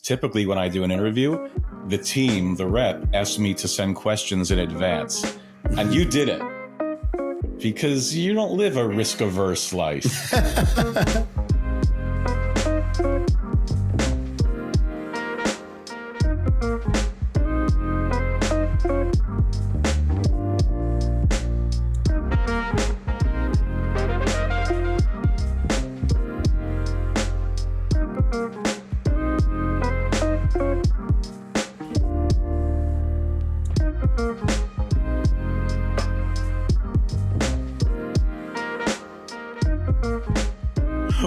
typically when I do an interview, the team, the rep, asks me to send questions in advance. And you did it because you don't live a risk-averse life.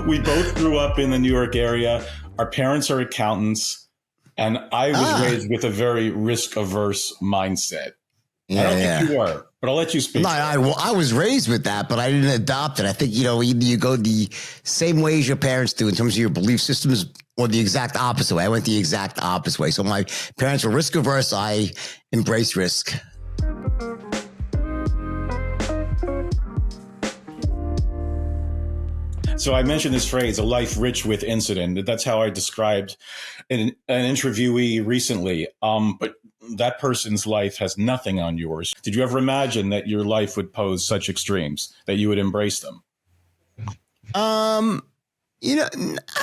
We both grew up in the New York area. Our parents are accountants, and I was raised with a very risk-averse mindset. I don't think you were, but I'll let you speak. No, I was raised with that, but I didn't adopt it. I think, you go the same way as your parents do in terms of your belief systems, or the exact opposite way. I went the exact opposite way. So my parents were risk-averse. I embraced risk. So I mentioned this phrase, a life rich with incident. That's how I described an interviewee recently. But that person's life has nothing on yours. Did you ever imagine that your life would pose such extremes, that you would embrace them? I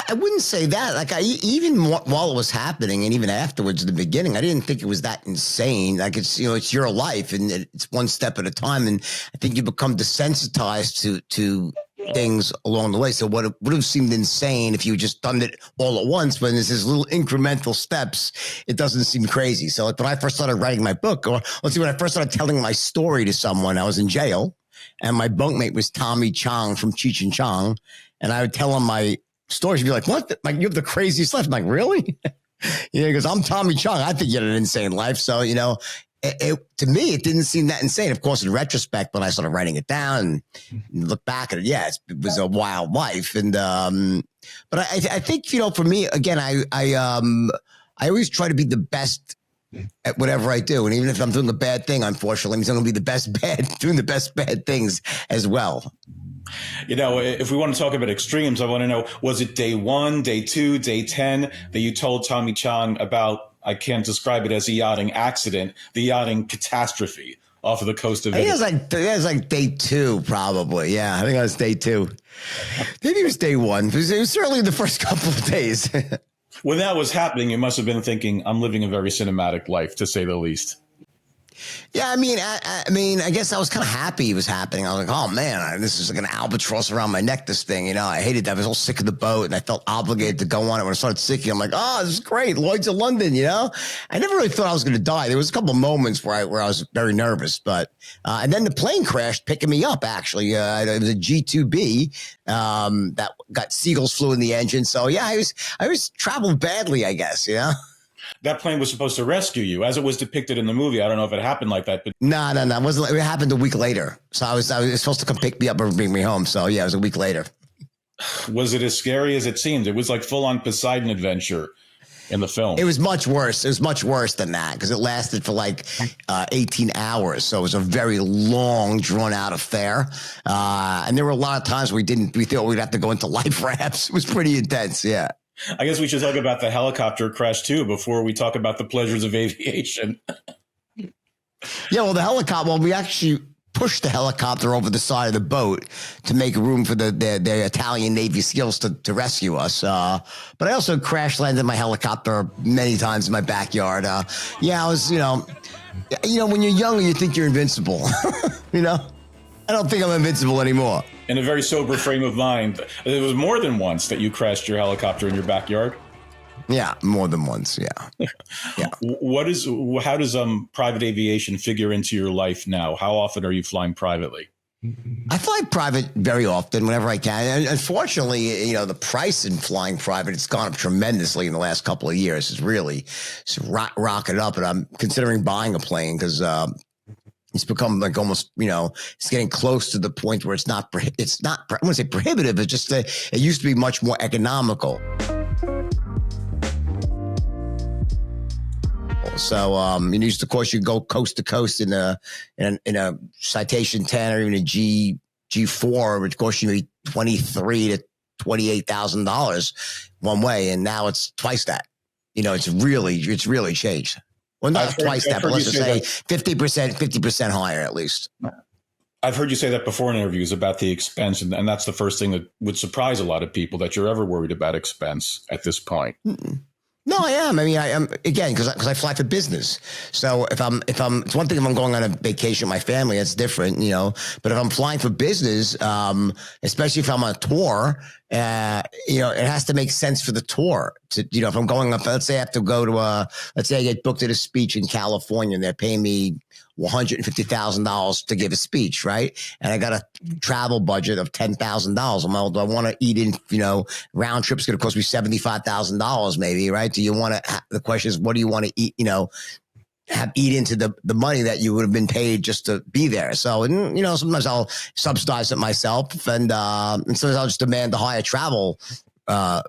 wouldn't say that. Like, even while it was happening and even afterwards in the beginning, I didn't think it was that insane. Like, it's your life and it's one step at a time. And I think you become desensitized to things along the way. So what would have seemed insane if you just done it all at once, when there's these little incremental steps, it doesn't seem crazy. So like when I first started writing my book, or when I first started telling my story to someone, I was in jail and my bunkmate was Tommy Chong from Cheech and Chong. And I would tell him my stories. He'd be like, what? Like, you have the craziest life. I'm like, really? He goes, I'm Tommy Chong. I think you had an insane life. So, to me, it didn't seem that insane. Of course, in retrospect, when I started writing it down and look back at it, it was a wild life. And, but I think, for me, again, I always try to be the best at whatever I do. And even if I'm doing a bad thing, unfortunately, I'm going to be the best doing the best bad things as well. If we want to talk about extremes, I want to know, was it day 1, day 2, day 10 that you told Tommy Chong about, I can't describe it as a yachting accident, the yachting catastrophe off of the coast of Italy? I think it was like day 2, probably. Yeah, I think it was day 2. Maybe it was day 1. It was certainly the first couple of days. When that was happening, you must have been thinking, I'm living a very cinematic life, to say the least. Yeah, I guess I was kind of happy it was happening. I was like, oh man, this is like an albatross around my neck, this thing, I hated that. I was all sick of the boat and I felt obligated to go on it. When I started sinking, I'm like, oh, this is great. Lloyd's of London, I never really thought I was going to die. There was a couple of moments where I was very nervous, but, and then the plane crashed picking me up, actually. It was a G2B, that got seagulls flew in the engine. So yeah, I was traveled badly, I guess, That plane was supposed to rescue you, as it was depicted in the movie. I don't know if it happened like that, but no. It wasn't. It happened a week later. So I was supposed to come pick me up and bring me home. So yeah, it was a week later. Was it as scary as it seemed? It was like full-on Poseidon adventure in the film. It was much worse. It was much worse than that because it lasted for like 18 hours. So it was a very long, drawn-out affair. And there were a lot of times we thought we'd have to go into life rafts. It was pretty intense. Yeah. I guess we should talk about the helicopter crash too before we talk about the pleasures of aviation. Yeah, well, the helicopter. Well, we actually pushed the helicopter over the side of the boat to make room for the Italian Navy SEALs to rescue us. But I also crash landed my helicopter many times in my backyard. I was, when you're young, you think you're invincible. I don't think I'm invincible anymore. In a very sober frame of mind, it was more than once that you crashed your helicopter in your backyard. Yeah, more than once. Yeah. Yeah. How does private aviation figure into your life now? How often are you flying privately? I fly private very often, whenever I can. And unfortunately, the price in flying private, it's gone up tremendously in the last couple of years. It's really rocketed up, and I'm considering buying a plane because it's become like almost, it's getting close to the point where it's not, I wouldn't say prohibitive, it's just that it used to be much more economical. So, of course, you go coast to coast in a Citation 10 or even a G4, which costs you $23,000 to $28,000 one way, and now it's twice that. it's really changed. Well, not twice that, but let's just say 50% higher at least. I've heard you say that before in interviews about the expense, and that's the first thing that would surprise a lot of people, that you're ever worried about expense at this point. No, I am. I mean, I am, again, because I fly for business. So it's one thing if I'm going on a vacation with my family, that's different, but if I'm flying for business, especially if I'm on a tour, it has to make sense for the tour to, if I'm going up, let's say I have to go to let's say I get booked at a speech in California and they're paying me $150,000 to give a speech, right? And I got a travel budget of $10,000. I'm like, do I want to eat in, round trip's going to cost me $75,000 maybe, right? Do you want to, the question is, what do you want to eat, eat into the money that you would have been paid just to be there. So, and, sometimes I'll subsidize it myself and sometimes I'll just demand the higher travel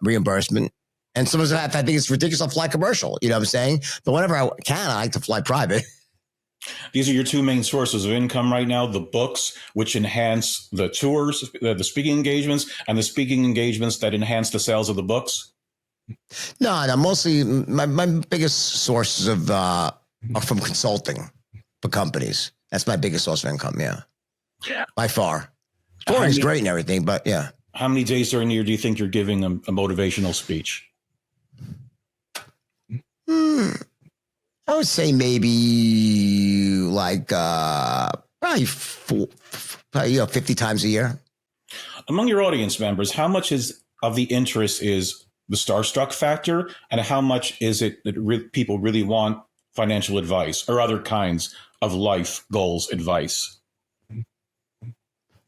reimbursement. And sometimes if I think it's ridiculous, I'll fly commercial, you know what I'm saying? But whenever I can, I like to fly private. These are your two main sources of income right now: the books, which enhance the tours, the speaking engagements, and the speaking engagements that enhance the sales of the books. No, mostly my biggest sources of are from consulting for companies. That's my biggest source of income. Yeah, by far. Touring is great and everything, but yeah. How many days during the year do you think you're giving a motivational speech? I would say maybe like probably 50 times a year. Among your audience members, how much of the interest is the starstruck factor, and how much is it that people really want financial advice or other kinds of life goals advice?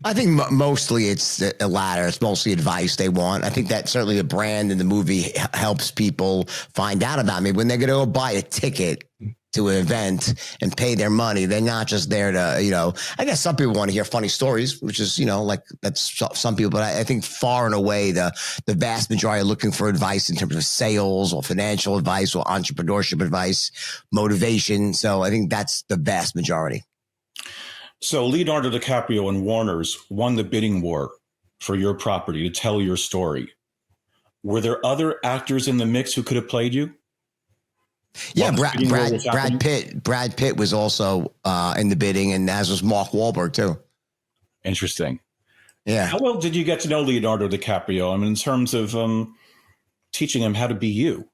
I think mostly it's the latter. It's mostly advice they want. I think that certainly the brand and the movie helps people find out about me. When they're going to go buy a ticket to an event and pay their money, they're not just there to, I guess some people want to hear funny stories, which is, like that's some people, but I think far and away the vast majority are looking for advice in terms of sales or financial advice or entrepreneurship advice, motivation. So I think that's the vast majority. So Leonardo DiCaprio and Warner's won the bidding war for your property to tell your story. Were there other actors in the mix who could have played you? Yeah, Brad Pitt. Brad Pitt was also in the bidding, and as was Mark Wahlberg too. Interesting. Yeah. How well did you get to know Leonardo DiCaprio? I mean, in terms of teaching him how to be you.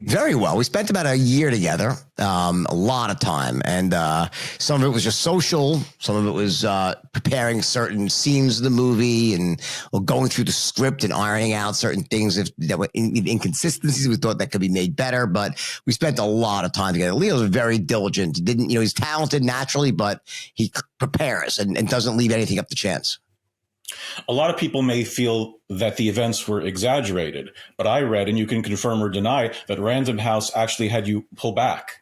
Very well. We spent about a year together, a lot of time. And some of it was just social. Some of it was preparing certain scenes of the movie and going through the script and ironing out certain things that were inconsistencies. We thought that could be made better. But we spent a lot of time together. Leo was very diligent. He didn't, he's talented naturally, but he prepares and doesn't leave anything up to chance. A lot of people may feel that the events were exaggerated, but I read, and you can confirm or deny, that Random House actually had you pull back.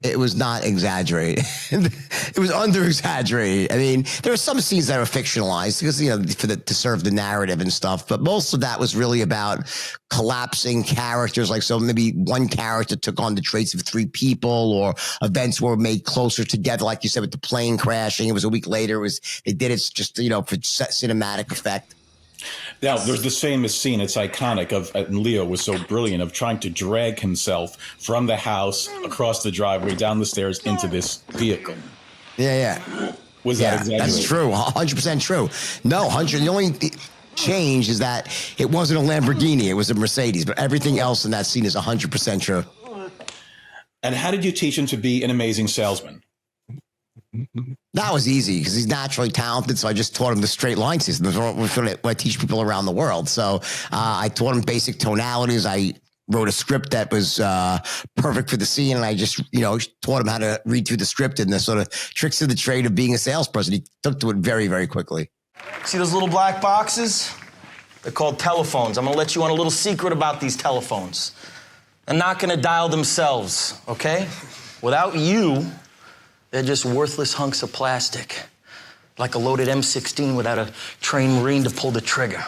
It was not exaggerated. It was under-exaggerated. I mean, there were some scenes that were fictionalized because, to serve the narrative and stuff, but most of that was really about collapsing characters. Like, so maybe one character took on the traits of three people, or events were made closer together. Like you said, with the plane crashing, it was a week later. They did it just, for cinematic effect. Now, there's this famous scene, it's iconic, and Leo was so brilliant, of trying to drag himself from the house, across the driveway, down the stairs, into this vehicle. Yeah. Was that exaggerated? That's true. 100% true. No, 100. The only change is that it wasn't a Lamborghini, it was a Mercedes, but everything else in that scene is 100% true. And how did you teach him to be an amazing salesman? That was easy because he's naturally talented. So I just taught him the straight line system. That's what I teach people around the world. So I taught him basic tonalities. I wrote a script that was perfect for the scene. And I just, taught him how to read through the script and the sort of tricks of the trade of being a salesperson. He took to it very, very quickly. See those little black boxes? They're called telephones. I'm going to let you on a little secret about these telephones. They're not going to dial themselves, okay? Without you, they're just worthless hunks of plastic, like a loaded M16 without a trained Marine to pull the trigger.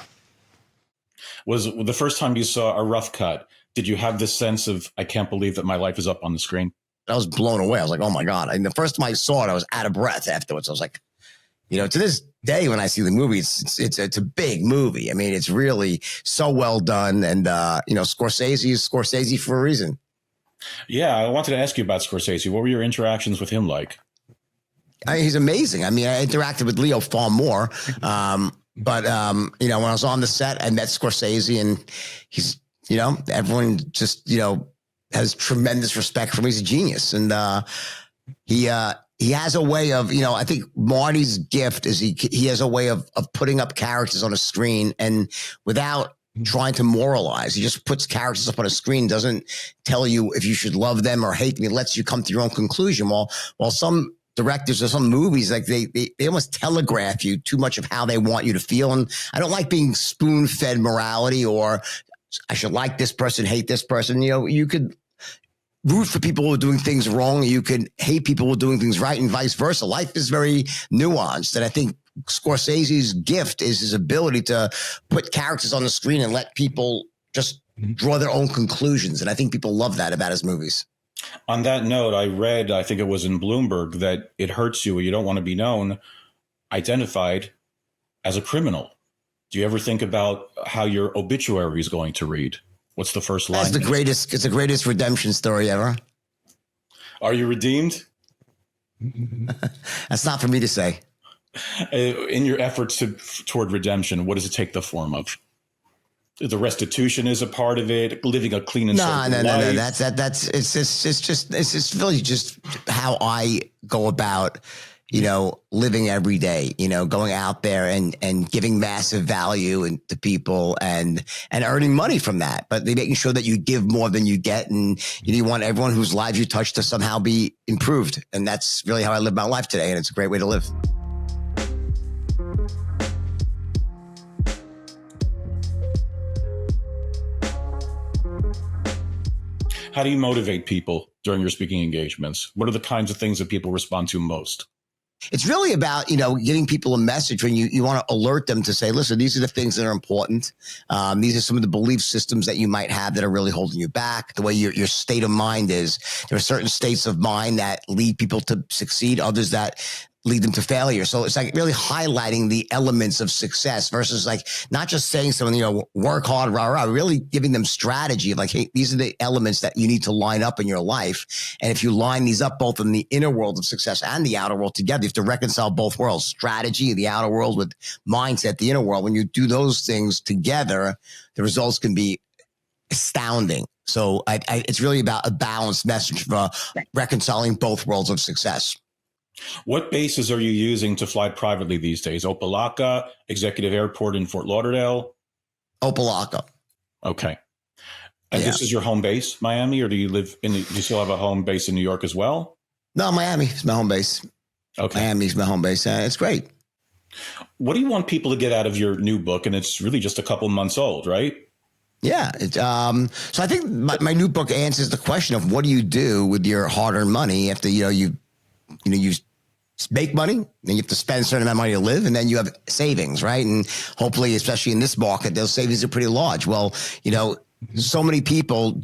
Was the first time you saw a rough cut, did you have this sense of, I can't believe that my life is up on the screen? I was blown away. I was like, oh my God. And the first time I saw it, I was out of breath afterwards. I was like, You know, to this day, when I see the movie, it's a big movie. I mean, it's really so well done. And, you know, Scorsese is Scorsese for a reason. Yeah, I wanted to ask you about Scorsese. What were your interactions with him like? He's amazing. I mean, I interacted with Leo far more. But, you know, when I was on the set, I met Scorsese, and he's, you know, everyone just, you know, has tremendous respect for him. He's a genius. And he has a way of, you know, I think Marty's gift is he has a way of putting up characters on a screen, and without trying to moralize, he just puts characters up on a screen, doesn't tell you if you should love them or hate them. He lets you come to your own conclusion. While some directors or some movies, like they almost telegraph you too much of how they want you to feel. And I don't like being spoon-fed morality, or I should like this person, hate this person. You know, you could root for people who are doing things wrong. You could hate people who are doing things right, and vice versa. Life is very nuanced. And I think Scorsese's gift is his ability to put characters on the screen and let people just draw their own conclusions. And I think people love that about his movies. On that note, I read, I think it was in Bloomberg, that it hurts you, or you don't want to be known, identified as a criminal. Do you ever think about how your obituary is going to read? What's the first line? It's the greatest redemption story ever. Are you redeemed? That's not for me to say. In your efforts toward redemption, what does it take the form of? The restitution is a part of it. Living a clean and sober life. No. That's it's just really just how I go about, you know, living every day, you know, going out there and giving massive value to people and earning money from that, but making sure that you give more than you get. And you want everyone whose lives you touch to somehow be improved. And that's really how I live my life today. And it's a great way to live. How do you motivate people during your speaking engagements? What are the kinds of things that people respond to most? It's really about, you know, giving people a message when you want to alert them to say, listen, these are the things that are important. These are some of the belief systems that you might have that are really holding you back. The way your state of mind is. There are certain states of mind that lead people to succeed, others that lead them to failure. So it's like really highlighting the elements of success versus like not just saying something, you know, work hard, rah, rah, really giving them strategy of like, hey, these are the elements that you need to line up in your life. And if you line these up both in the inner world of success and the outer world together, you have to reconcile both worlds, strategy, the outer world, with mindset, the inner world. When you do those things together, the results can be astounding. So it's really about a balanced message for reconciling both worlds of success. What bases are you using to fly privately these days? Opelika, Executive Airport in Fort Lauderdale? Opelika. Okay. And this is your home base, Miami, or do you still have a home base in New York as well? No, Miami is my home base. Okay. Miami's my home base. It's great. What do you want people to get out of your new book? And it's really just a couple months old, right? Yeah. So I think my new book answers the question of what do you do with your hard-earned money after, you make money, then you have to spend a certain amount of money to live, and then you have savings, right? And hopefully, especially in this market, those savings are pretty large. Well, so many people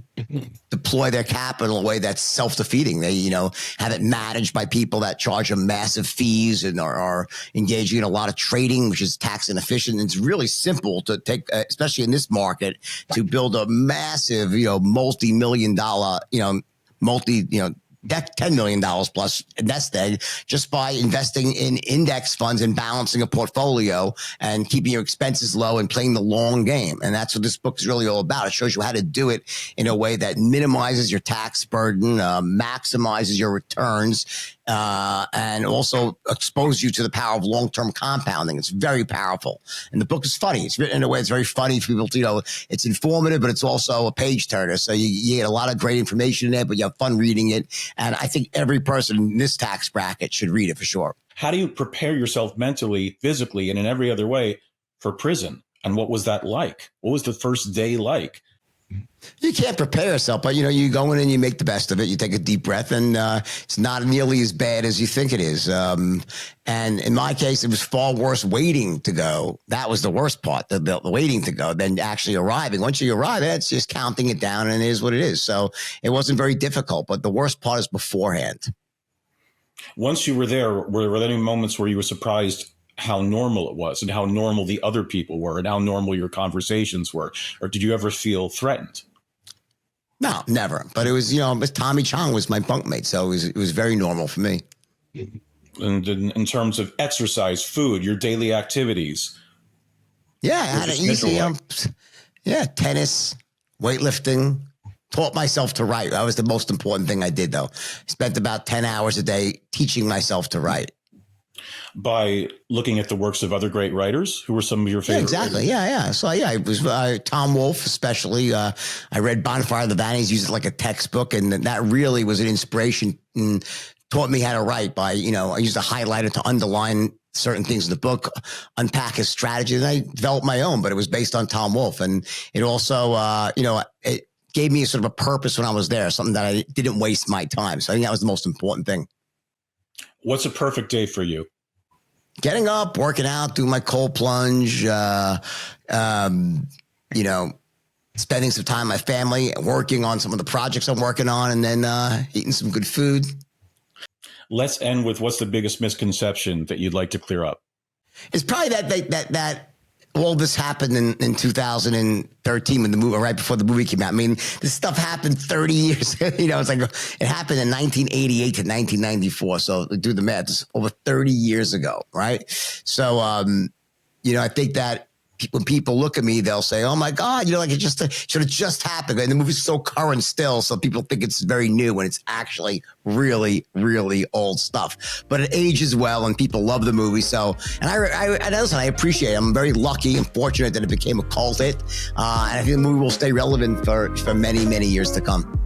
deploy their capital in a way that's self-defeating. They, have it managed by people that charge them massive fees and are engaging in a lot of trading, which is tax inefficient. And it's really simple to take, especially in this market, to build a massive, multi-million dollar, $10 million plus nest egg just by investing in index funds and balancing a portfolio and keeping your expenses low and playing the long game. And that's what this book is really all about. It shows you how to do it in a way that minimizes your tax burden, maximizes your returns, and also expose you to the power of long-term compounding. It's very powerful. And the book is funny. It's written in a way that's very funny for people to, it's informative, but it's also a page turner. So you get a lot of great information in there, but you have fun reading it. And I think every person in this tax bracket should read it for sure. How do you prepare yourself mentally, physically, and in every other way for prison? And what was that like? What was the first day like? You can't prepare yourself, but you go in and you make the best of it. You take a deep breath, and it's not nearly as bad as you think it is. And in my case, it was far worse waiting to go. That was the worst part, the waiting to go, than actually arriving. Once you arrive, it's just counting it down, and it is what it is. So it wasn't very difficult, but the worst part is beforehand. Once you were there, were there any moments where you were surprised how normal it was and how normal the other people were and how normal your conversations were? Or did you ever feel threatened? No, never. But it was, Tommy Chong was my bunkmate, so it was very normal for me. And in terms of exercise, food, your daily activities? Yeah, I had an easy, tennis, weightlifting, taught myself to write. That was the most important thing I did, though. Spent about 10 hours a day teaching myself to write. By looking at the works of other great writers? Who were some of your favorite? Yeah, exactly. Writers? Yeah. So it was Tom Wolfe, especially. I read Bonfire of the Vanities, used it like a textbook, and that really was an inspiration and taught me how to write. By I used a highlighter to underline certain things in the book, unpack his strategy, and I developed my own. But it was based on Tom Wolfe, and it also, it gave me a sort of a purpose when I was there, something that I didn't waste my time. So I think that was the most important thing. What's a perfect day for you? Getting up, working out, doing my cold plunge, spending some time with my family, working on some of the projects I'm working on, and then eating some good food. Let's end with what's the biggest misconception that you'd like to clear up? It's probably that all this happened in 2013 when the movie, right before the movie came out. I mean, this stuff happened 30 years. It's like it happened in 1988 to 1994. So do the math. It's over 30 years ago, right? So, I think that when people look at me, they'll say, "Oh my God, it should have just happened." And the movie's so current still, so people think it's very new when it's actually really, really old stuff. But it ages well, and people love the movie. So, and I appreciate it. I'm very lucky and fortunate that it became a cult hit, and I think the movie will stay relevant for many, many years to come.